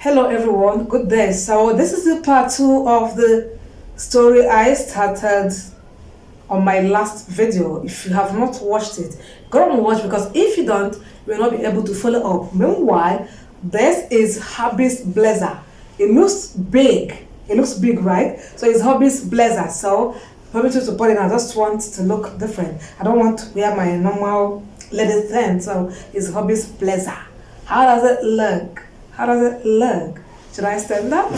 Hello everyone, good day. So this is the part two of the story I started on my last video. If you have not watched it, go and watch because if you don't, you will not be able to follow up. Meanwhile, this is Hobby's blazer. It looks big. It looks big, right? So it's Hobby's blazer. So for me to support it, I just want to look different. I don't want to wear my normal lady thing. So it's Hobby's blazer. How does it look? How does it look? Should I stand up?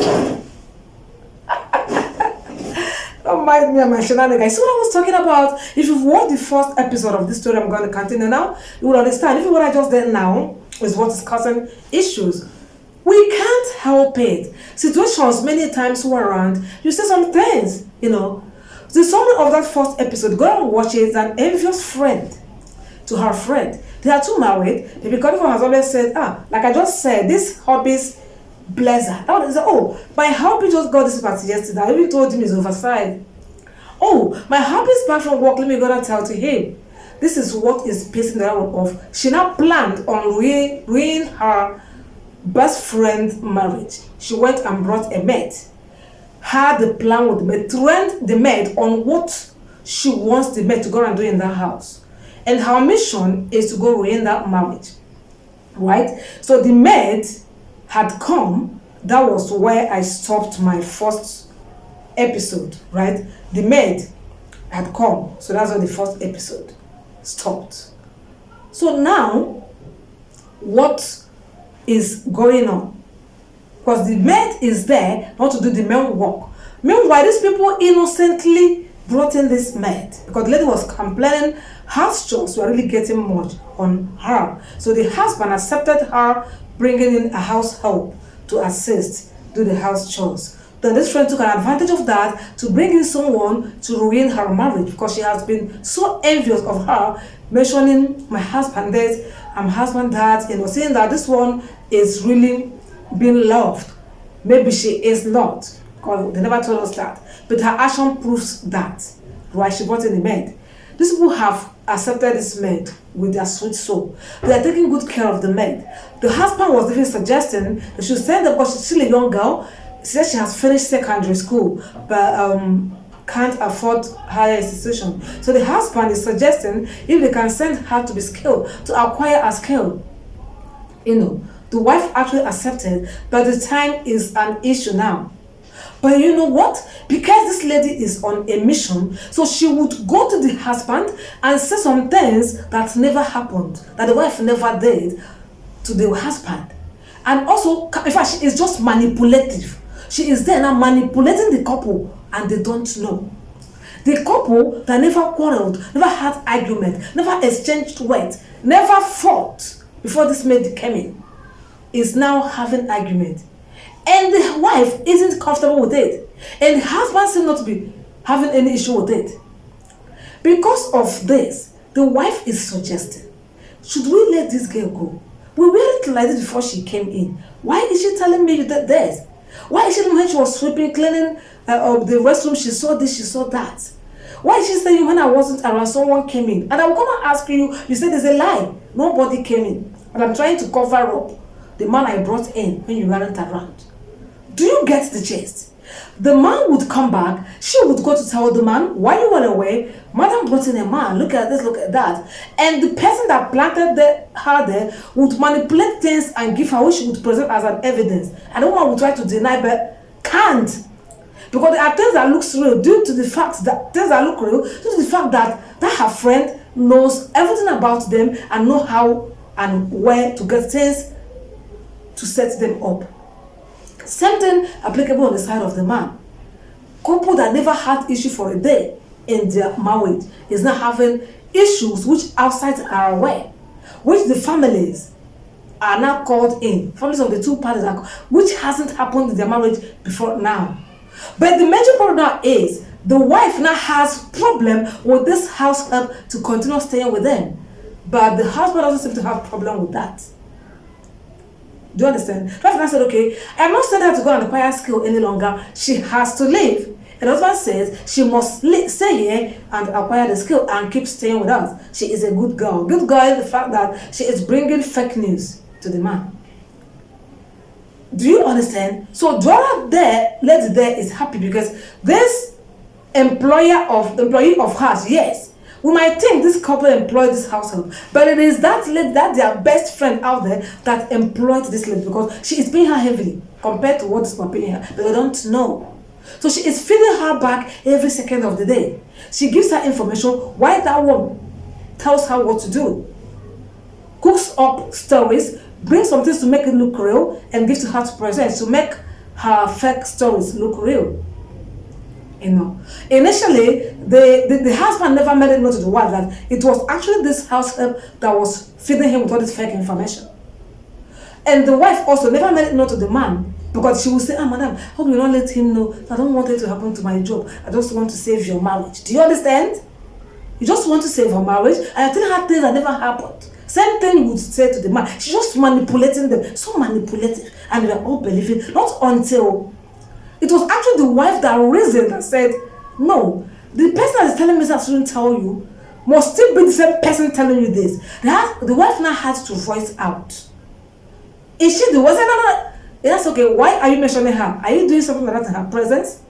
Don't mind me and my shenanigans. See what I was talking about? If you've watched the first episode of this story I'm going to continue now, you will understand. If what I just did now is what is causing issues, we can't help it. Situations many times warrant you say some things, The summary of that first episode, go and watch it. An envious friend to her friend. They are two married. The Bicornifor has always said, like I just said, this Hobby's blazer. My hubby just got this party yesterday. I even told him it's oversized. Oh, my hubby's back from work. Let me go and tell to him. This is what is pissing the one off. She now planned on ruining her best friend's marriage. She went and brought a maid. Had the plan with the maid, trained the maid on what she wants the maid to go and do in that house. And her mission is to go ruin that marriage, right? So the maid had come. That was where I stopped my first episode, right? The maid had come. So that's where the first episode stopped. So now, what is going on? Because the maid is there not to do the main work. Meanwhile, these people innocently brought in this maid because the lady was complaining house chores were really getting much on her. So the husband accepted her bringing in a house help to assist do the house chores. Then this friend took an advantage of that to bring in someone to ruin her marriage because she has been so envious of her, mentioning my husband this, I'm husband that, saying that this one is really being loved. Maybe she is not, because they never told us that. But her action proves that. Right? She brought in the maid. These people have accepted this maid with their sweet soul. They are taking good care of the maid. The husband was even suggesting they should send her because she's still a young girl. She says she has finished secondary school, but can't afford higher institution. So the husband is suggesting if they can send her to be skilled, to acquire a skill. The wife actually accepted, but the time is an issue now. But you know what? Because this lady is on a mission, so she would go to the husband and say some things that never happened, that the wife never did to the husband. And also, in fact, she is just manipulative. She is there now manipulating the couple, and they don't know. The couple that never quarreled, never had argument, never exchanged words, never fought before this maid came in, is now having argument. And the wife isn't comfortable with it. And the husband seems not to be having any issue with it. Because of this, the wife is suggesting, should we let this girl go? We weren't like this before she came in. Why is she telling me that this? Why is she when she was sweeping, cleaning the restroom, she saw this, she saw that? Why is she saying when I wasn't around, someone came in? And I'm going to ask you, you said there's a lie. Nobody came in. And I'm trying to cover up the man I brought in when you weren't around. Do you get the gist? The man would come back, she would go to tell the man, while you were away, madam brought in a man, look at this, look at that. And the person that planted her there would manipulate things and give her what she would present as an evidence. And the woman would try to deny, but can't. Because there are things that look real due to the fact that things that look real, due to the fact that her friend knows everything about them and know how and where to get things to set them up. Same thing applicable on the side of the man. Couple that never had issue for a day in their marriage is now having issues which outside are aware, which the families are now called in. Families of the two parties which hasn't happened in their marriage before now. But the major problem now is the wife now has problem with this house help to continue staying with them. But the husband doesn't seem to have problem with that. Do you understand? The wife said, okay, I'm not sending her to go and acquire skill any longer. She has to leave. And the husband says she must stay here and acquire the skill and keep staying with us. She is a good girl. Good girl is the fact that she is bringing fake news to the man. Do you understand? So the other there, lady there is happy because this employee of hers, yes. We might think this couple employed this household, but it is that lady, that their best friend out there that employed this lady because she is paying her heavily compared to what is not paying her, but they don't know. So she is feeding her back every second of the day. She gives her information while that one tells her what to do. Cooks up stories, brings some things to make it look real, and gives to her to present to make her fake stories look real. Initially, the husband never made it known to the wife that it was actually this house help that was feeding him with all this fake information. And the wife also never made it known to the man because she would say, madam, hope you don't let him know. I don't want it to happen to my job. I just want to save your marriage. Do you understand? You just want to save her marriage, and you're telling her things that never happened. Same thing you would say to the man. She's just manipulating them. So manipulative. And they're all believing. Not until it was actually the wife that reasoned and said, no, the person that is telling me that I shouldn't tell you must still be the same person telling you this. The wife now had to voice out. Is she the one? No. That's okay. Why are you mentioning her? Are you doing something like that in her presence?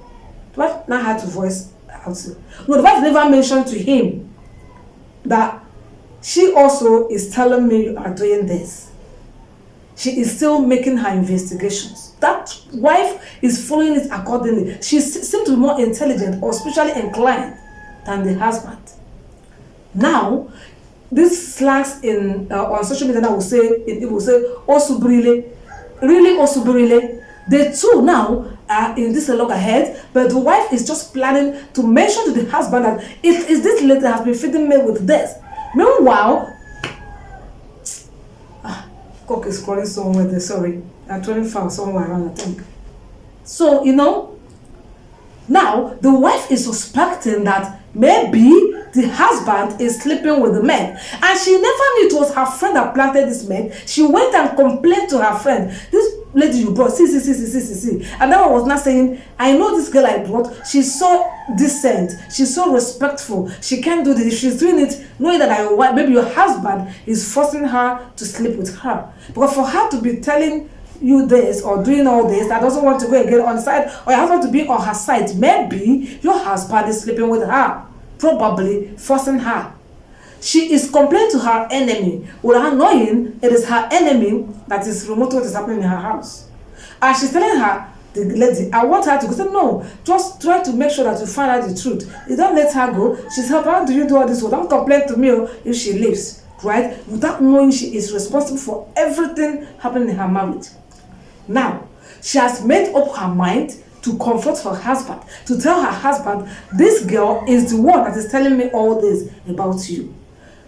The wife now had to voice out. No, the wife never mentioned to him that she also is telling me you are doing this. She is still making her investigations. That wife is following it accordingly. She seems to be more intelligent or spiritually inclined than the husband. Now, these slangs on social media now will say "Osubrile," really Osubrile. The two now are in this loggerhead, but the wife is just planning to mention to the husband that it is this lady that has been feeding me with this. Meanwhile, cock is crawling somewhere there, sorry. I'm turning foul somewhere around, I think. So, now the wife is suspecting that maybe the husband is sleeping with the man. And she never knew it was her friend that planted this man. She went and complained to her friend. This lady you brought, see. And that one was not saying, I know this girl I brought, she's so decent, she's so respectful, she can't do this. She's doing it knowing that maybe your husband is forcing her to sleep with her. Because for her to be telling you this or doing all this, that doesn't want to go again on the side, or your husband to be on her side, maybe your husband is sleeping with her, probably forcing her. She is complaining to her enemy without knowing it is her enemy that is remote what is happening in her house. And she's telling her, the lady, I want her to go. Say, no, just try to make sure that you find out the truth. You don't let her go. She's helping. How do you do all this? Well, don't complain to me if she leaves, right? Without knowing she is responsible for everything happening in her marriage. Now, she has made up her mind to confront her husband, to tell her husband, this girl is the one that is telling me all this about you.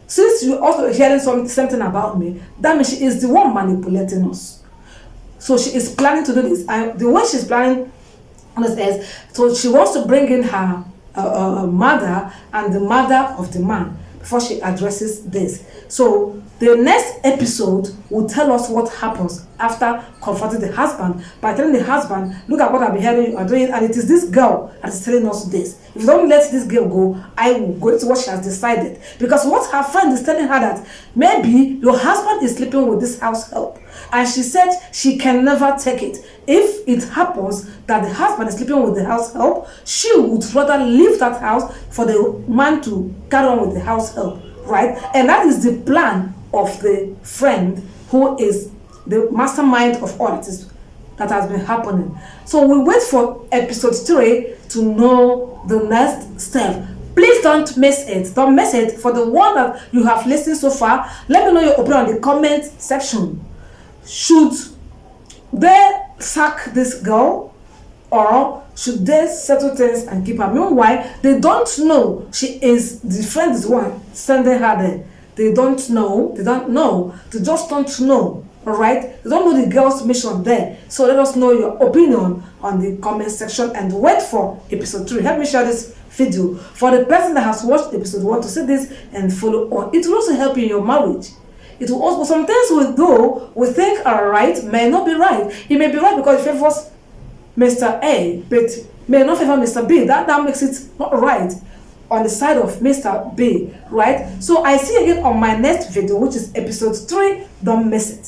Since you're also hearing something about me, that means she is the one manipulating us. So she is planning to do this. And the way she's planning is, so she wants to bring in her mother and the mother of the man before she addresses this. So the next episode will tell us what happens after confronting the husband by telling the husband, look at what I've been hearing you are doing, and it is this girl that is telling us this. If you don't let this girl go, I will go to what she has decided. Because what her friend is telling her that maybe your husband is sleeping with this house help. And she said she can never take it. If it happens that the husband is sleeping with the house help, she would rather leave that house for the man to carry on with the house help, right? And that is the plan of the friend who is the mastermind of all that has been happening. So we wait for episode 3 to know the next step. Please don't miss it. Don't miss it. For the one that you have listened so far, let me know your opinion on the comment section. Should they sack this girl, or should they settle things and keep her? Meanwhile, they don't know the friend is the one sending her there. They don't know. They just don't know. Alright? They don't know the girl's mission there. So let us know your opinion on the comment section and wait for episode 3. Help me share this video for the person that has watched episode 1 to see this and follow on. It will also help you in your marriage. It will also, some things we think are right may not be right. It may be right because it favors Mr. A, but may not favor Mr. B. That makes it not right on the side of Mr. B, right? So I see you again on my next video, which is episode 3. Don't miss it.